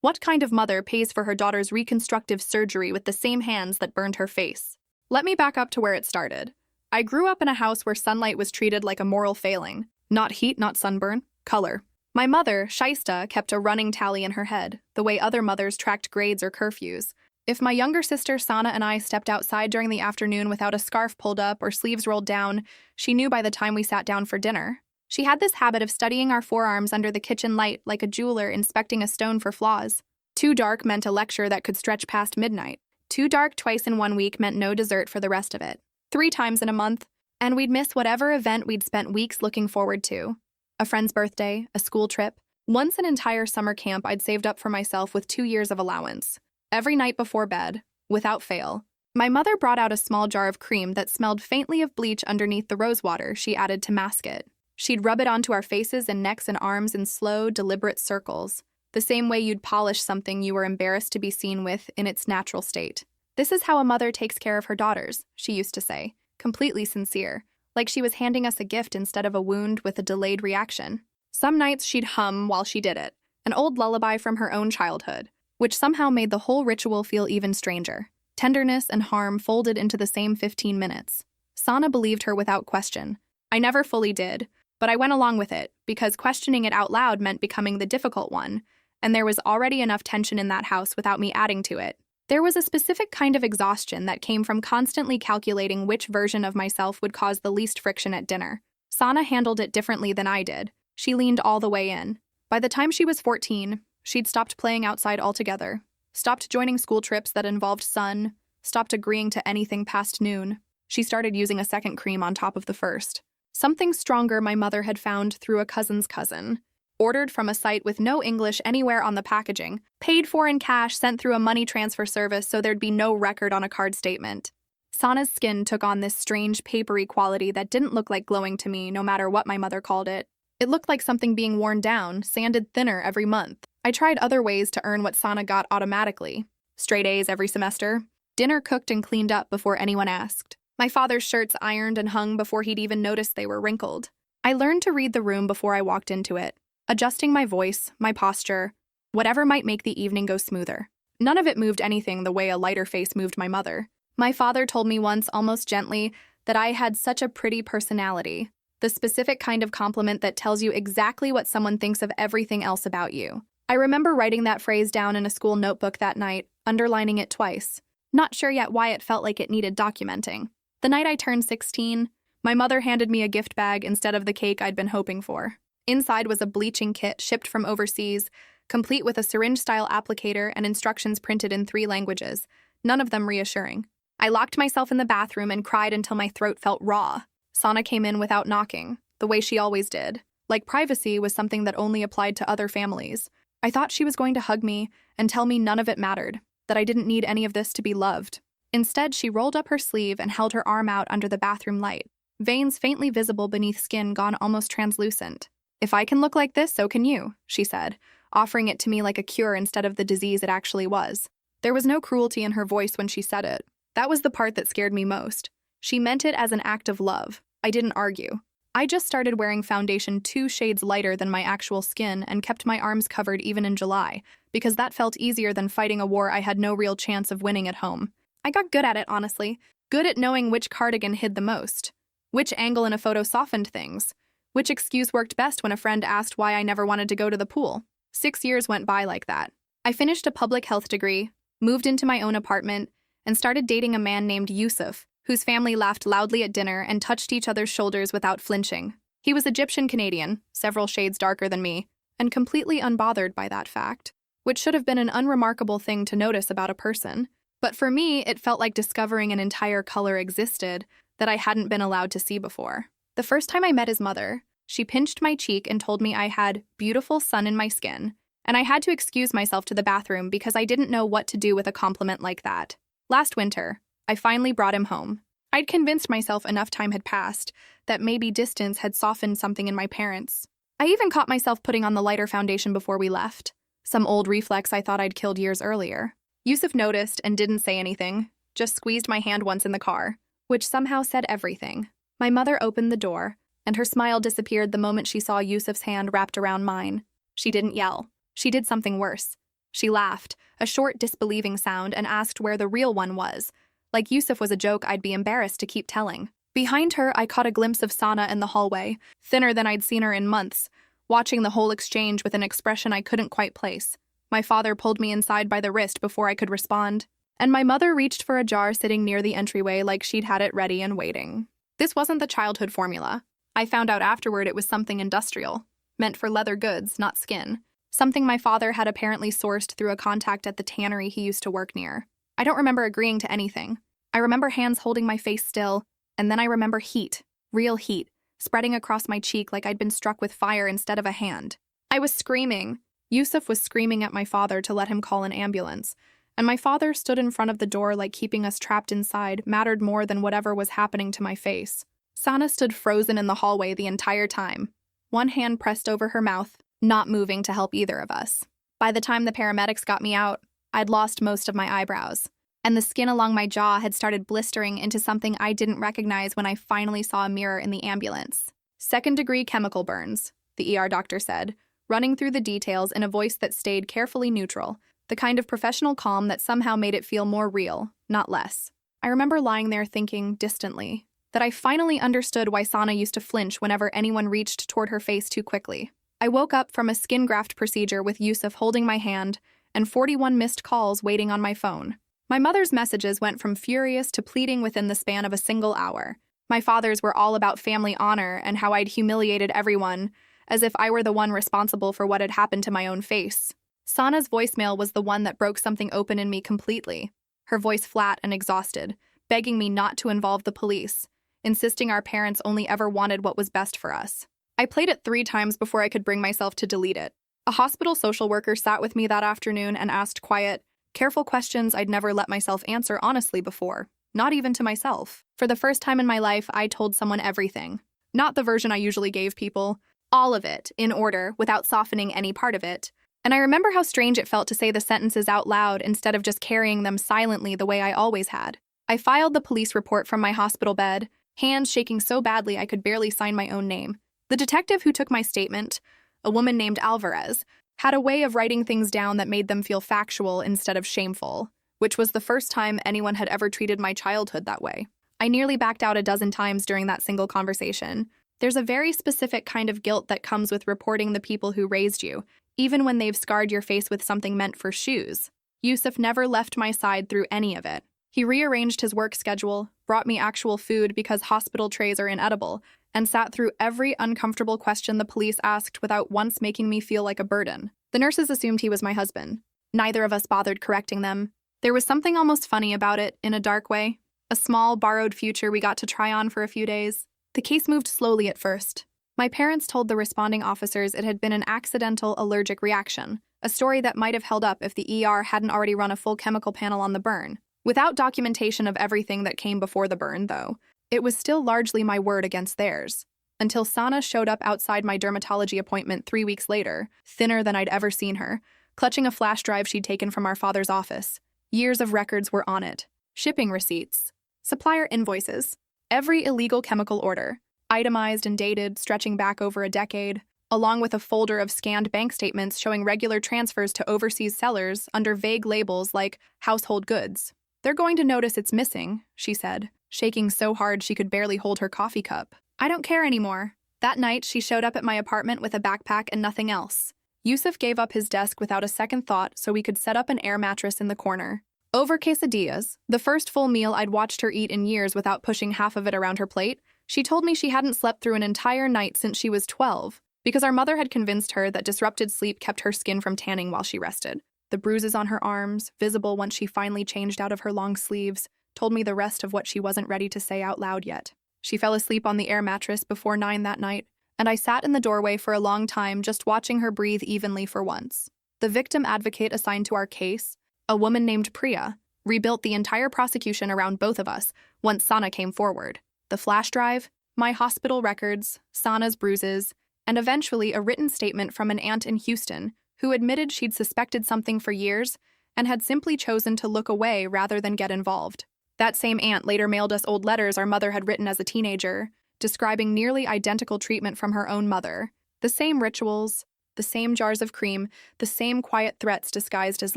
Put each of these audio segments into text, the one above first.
What kind of mother pays for her daughter's reconstructive surgery with the same hands that burned her face? Let me back up to where it started. I grew up in a house where sunlight was treated like a moral failing. Not heat, not sunburn, color. My mother, Shaista, kept a running tally in her head, the way other mothers tracked grades or curfews. If my younger sister Sana and I stepped outside during the afternoon without a scarf pulled up or sleeves rolled down, she knew by the time we sat down for dinner. She had this habit of studying our forearms under the kitchen light like a jeweler inspecting a stone for flaws. Too dark meant a lecture that could stretch past midnight. Too dark twice in 1 week meant no dessert for the rest of it. 3 times in a month, and we'd miss whatever event we'd spent weeks looking forward to. A friend's birthday, a school trip, once an entire summer camp I'd saved up for myself with 2 years of allowance. Every night before bed, without fail, my mother brought out a small jar of cream that smelled faintly of bleach underneath the rose water she added to mask it. She'd rub it onto our faces and necks and arms in slow, deliberate circles, the same way you'd polish something you were embarrassed to be seen with in its natural state. "This is how a mother takes care of her daughters," she used to say, completely sincere, like she was handing us a gift instead of a wound with a delayed reaction. Some nights she'd hum while she did it, an old lullaby from her own childhood, which somehow made the whole ritual feel even stranger. Tenderness and harm folded into the same 15 minutes. Sana believed her without question. I never fully did, but I went along with it, because questioning it out loud meant becoming the difficult one, and there was already enough tension in that house without me adding to it. There was a specific kind of exhaustion that came from constantly calculating which version of myself would cause the least friction at dinner. Sana handled it differently than I did. She leaned all the way in. By the time she was 14, she'd stopped playing outside altogether, stopped joining school trips that involved sun, stopped agreeing to anything past noon. She started using a second cream on top of the first. Something stronger my mother had found through a cousin's cousin. Ordered from a site with no English anywhere on the packaging, paid for in cash, sent through a money transfer service so there'd be no record on a card statement. Sana's skin took on this strange papery quality that didn't look like glowing to me, no matter what my mother called it. It looked like something being worn down, sanded thinner every month. I tried other ways to earn what Sana got automatically. Straight A's every semester. Dinner cooked and cleaned up before anyone asked. My father's shirts ironed and hung before he'd even noticed they were wrinkled. I learned to read the room before I walked into it, adjusting my voice, my posture, whatever might make the evening go smoother. None of it moved anything the way a lighter face moved my mother. My father told me once, almost gently, that I had such a pretty personality, the specific kind of compliment that tells you exactly what someone thinks of everything else about you. I remember writing that phrase down in a school notebook that night, underlining it twice. Not sure yet why it felt like it needed documenting. The night I turned 16, my mother handed me a gift bag instead of the cake I'd been hoping for. Inside was a bleaching kit shipped from overseas, complete with a syringe-style applicator and instructions printed in 3 languages, none of them reassuring. I locked myself in the bathroom and cried until my throat felt raw. Sana came in without knocking, the way she always did. Like privacy was something that only applied to other families. I thought she was going to hug me and tell me none of it mattered, that I didn't need any of this to be loved. Instead, she rolled up her sleeve and held her arm out under the bathroom light, veins faintly visible beneath skin gone almost translucent. "If I can look like this, so can you," she said, offering it to me like a cure instead of the disease it actually was. There was no cruelty in her voice when she said it. That was the part that scared me most. She meant it as an act of love. I didn't argue. I just started wearing foundation 2 shades lighter than my actual skin and kept my arms covered even in July, because that felt easier than fighting a war I had no real chance of winning at home. I got good at it, honestly. Good at knowing which cardigan hid the most, which angle in a photo softened things, which excuse worked best when a friend asked why I never wanted to go to the pool. 6 years went by like that. I finished a public health degree, moved into my own apartment, and started dating a man named Yusuf, whose family laughed loudly at dinner and touched each other's shoulders without flinching. He was Egyptian-Canadian, several shades darker than me, and completely unbothered by that fact, which should have been an unremarkable thing to notice about a person. But for me, it felt like discovering an entire color existed that I hadn't been allowed to see before. The first time I met his mother, she pinched my cheek and told me I had beautiful sun in my skin, and I had to excuse myself to the bathroom because I didn't know what to do with a compliment like that. Last winter, I finally brought him home. I'd convinced myself enough time had passed that maybe distance had softened something in my parents. I even caught myself putting on the lighter foundation before we left, some old reflex I thought I'd killed years earlier. Yusuf noticed and didn't say anything, just squeezed my hand once in the car, which somehow said everything. My mother opened the door, and her smile disappeared the moment she saw Yusuf's hand wrapped around mine. She didn't yell. She did something worse. She laughed, a short, disbelieving sound, and asked where the real one was. Like Yusuf was a joke I'd be embarrassed to keep telling. Behind her, I caught a glimpse of Sana in the hallway, thinner than I'd seen her in months, watching the whole exchange with an expression I couldn't quite place. My father pulled me inside by the wrist before I could respond, and my mother reached for a jar sitting near the entryway like she'd had it ready and waiting. This wasn't the childhood formula. I found out afterward it was something industrial, meant for leather goods, not skin. Something my father had apparently sourced through a contact at the tannery he used to work near. I don't remember agreeing to anything. I remember hands holding my face still, and then I remember heat, real heat, spreading across my cheek like I'd been struck with fire instead of a hand. I was screaming. Yusuf was screaming at my father to let him call an ambulance, and my father stood in front of the door like keeping us trapped inside mattered more than whatever was happening to my face. Sana stood frozen in the hallway the entire time, one hand pressed over her mouth, not moving to help either of us. By the time the paramedics got me out, I'd lost most of my eyebrows, and the skin along my jaw had started blistering into something I didn't recognize when I finally saw a mirror in the ambulance. Second-degree chemical burns, the ER doctor said, running through the details in a voice that stayed carefully neutral, the kind of professional calm that somehow made it feel more real, not less. I remember lying there thinking, distantly, that I finally understood why Sana used to flinch whenever anyone reached toward her face too quickly. I woke up from a skin graft procedure with Yusuf holding my hand and 41 missed calls waiting on my phone. My mother's messages went from furious to pleading within the span of a single hour. My father's were all about family honor and how I'd humiliated everyone, as if I were the one responsible for what had happened to my own face. Sana's voicemail was the one that broke something open in me completely, her voice flat and exhausted, begging me not to involve the police, insisting our parents only ever wanted what was best for us. I played it 3 times before I could bring myself to delete it. A hospital social worker sat with me that afternoon and asked quiet, careful questions I'd never let myself answer honestly before, not even to myself. For the first time in my life, I told someone everything. Not the version I usually gave people, all of it, in order, without softening any part of it. And I remember how strange it felt to say the sentences out loud instead of just carrying them silently the way I always had. I filed the police report from my hospital bed, hands shaking so badly I could barely sign my own name. The detective who took my statement, a woman named Alvarez, had a way of writing things down that made them feel factual instead of shameful, which was the first time anyone had ever treated my childhood that way. I nearly backed out a dozen times during that single conversation. There's a very specific kind of guilt that comes with reporting the people who raised you, even when they've scarred your face with something meant for shoes. Yusuf never left my side through any of it. He rearranged his work schedule, brought me actual food because hospital trays are inedible, and sat through every uncomfortable question the police asked without once making me feel like a burden. The nurses assumed he was my husband. Neither of us bothered correcting them. There was something almost funny about it, in a dark way. A small, borrowed future we got to try on for a few days. The case moved slowly at first. My parents told the responding officers it had been an accidental allergic reaction, a story that might have held up if the ER hadn't already run a full chemical panel on the burn. Without documentation of everything that came before the burn, though, it was still largely my word against theirs. Until Sana showed up outside my dermatology appointment 3 weeks later, thinner than I'd ever seen her, clutching a flash drive she'd taken from our father's office. Years of records were on it. Shipping receipts, supplier invoices, every illegal chemical order, itemized and dated, stretching back over a decade, along with a folder of scanned bank statements showing regular transfers to overseas sellers under vague labels like household goods. "They're going to notice it's missing," she said, shaking so hard she could barely hold her coffee cup. "I don't care anymore." That night, she showed up at my apartment with a backpack and nothing else. Yusuf gave up his desk without a second thought so we could set up an air mattress in the corner. Over quesadillas, the first full meal I'd watched her eat in years without pushing half of it around her plate, she told me she hadn't slept through an entire night since she was 12, because our mother had convinced her that disrupted sleep kept her skin from tanning while she rested. The bruises on her arms, visible once she finally changed out of her long sleeves, told me the rest of what she wasn't ready to say out loud yet. She fell asleep on the air mattress before 9 that night, and I sat in the doorway for a long time just watching her breathe evenly for once. The victim advocate assigned to our case, a woman named Priya, rebuilt the entire prosecution around both of us once Sana came forward. The flash drive, my hospital records, Sana's bruises, and eventually a written statement from an aunt in Houston who admitted she'd suspected something for years and had simply chosen to look away rather than get involved. That same aunt later mailed us old letters our mother had written as a teenager, describing nearly identical treatment from her own mother, the same rituals, the same jars of cream, the same quiet threats disguised as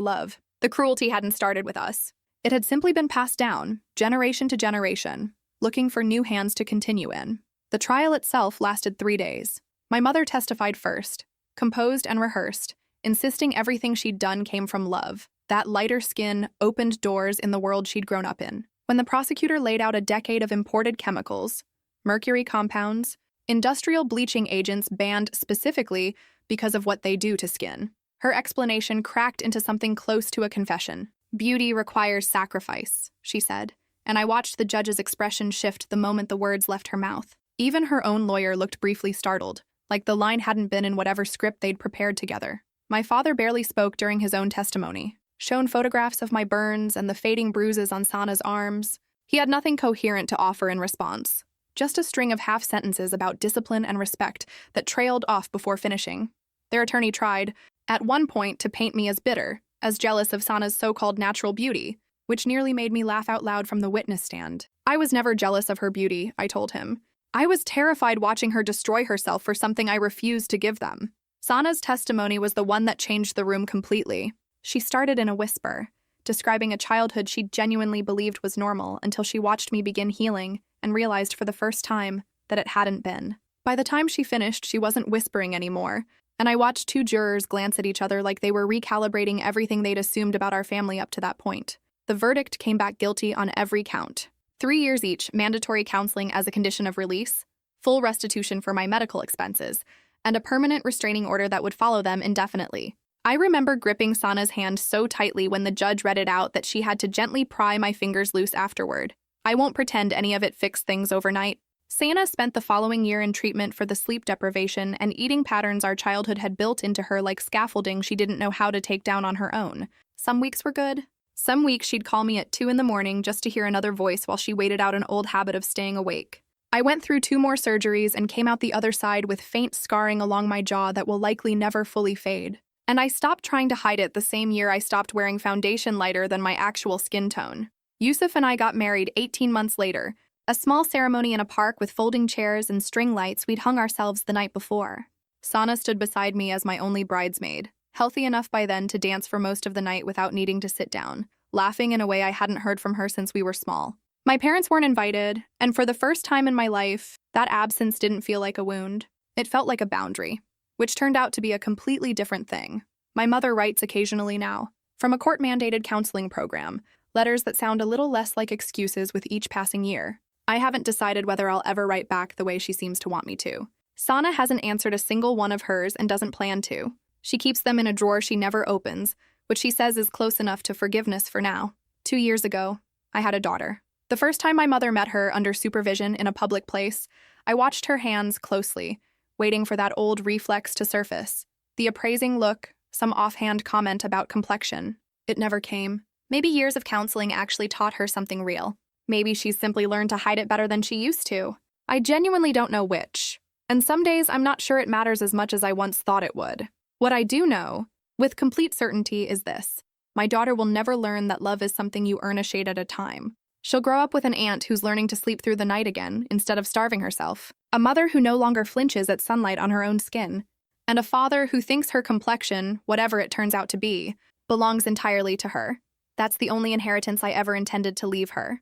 love. The cruelty hadn't started with us. It had simply been passed down, generation to generation, looking for new hands to continue in. The trial itself lasted 3 days. My mother testified first, composed and rehearsed, insisting everything she'd done came from love. That lighter skin opened doors in the world she'd grown up in. When the prosecutor laid out a decade of imported chemicals, mercury compounds, industrial bleaching agents banned specifically because of what they do to skin, her explanation cracked into something close to a confession. Beauty requires sacrifice, she said, and I watched the judge's expression shift the moment the words left her mouth. Even her own lawyer looked briefly startled, like the line hadn't been in whatever script they'd prepared together. My father barely spoke during his own testimony, shown photographs of my burns and the fading bruises on Sana's arms. He had nothing coherent to offer in response, just a string of half-sentences about discipline and respect that trailed off before finishing. Their attorney tried, at one point, to paint me as bitter, as jealous of Sana's so-called natural beauty, which nearly made me laugh out loud from the witness stand. I was never jealous of her beauty, I told him. I was terrified watching her destroy herself for something I refused to give them. Sana's testimony was the one that changed the room completely. She started in a whisper, describing a childhood she genuinely believed was normal until she watched me begin healing and realized for the first time that it hadn't been. By the time she finished, she wasn't whispering anymore, and I watched 2 jurors glance at each other like they were recalibrating everything they'd assumed about our family up to that point. The verdict came back guilty on every count. 3 years each, mandatory counseling as a condition of release, full restitution for my medical expenses, and a permanent restraining order that would follow them indefinitely. I remember gripping Sana's hand so tightly when the judge read it out that she had to gently pry my fingers loose afterward. I won't pretend any of it fixed things overnight. Sana spent the following year in treatment for the sleep deprivation and eating patterns our childhood had built into her like scaffolding she didn't know how to take down on her own. Some weeks were good. Some weeks she'd call me at 2 in the morning just to hear another voice while she waited out an old habit of staying awake. I went through 2 more surgeries and came out the other side with faint scarring along my jaw that will likely never fully fade. And I stopped trying to hide it the same year I stopped wearing foundation lighter than my actual skin tone. Yusuf and I got married 18 months later, a small ceremony in a park with folding chairs and string lights we'd hung ourselves the night before. Sana stood beside me as my only bridesmaid, healthy enough by then to dance for most of the night without needing to sit down, laughing in a way I hadn't heard from her since we were small. My parents weren't invited, and for the first time in my life, that absence didn't feel like a wound. It felt like a boundary, which turned out to be a completely different thing. My mother writes occasionally now, from a court-mandated counseling program, letters that sound a little less like excuses with each passing year. I haven't decided whether I'll ever write back the way she seems to want me to. Sana hasn't answered a single one of hers and doesn't plan to. She keeps them in a drawer she never opens, which she says is close enough to forgiveness for now. 2 years ago, I had a daughter. The first time my mother met her under supervision in a public place, I watched her hands closely, waiting for that old reflex to surface. The appraising look, some offhand comment about complexion. It never came. Maybe years of counseling actually taught her something real. Maybe she's simply learned to hide it better than she used to. I genuinely don't know which. And some days I'm not sure it matters as much as I once thought it would. What I do know, with complete certainty, is this. My daughter will never learn that love is something you earn a shade at a time. She'll grow up with an aunt who's learning to sleep through the night again instead of starving herself, a mother who no longer flinches at sunlight on her own skin, and a father who thinks her complexion, whatever it turns out to be, belongs entirely to her. That's the only inheritance I ever intended to leave her.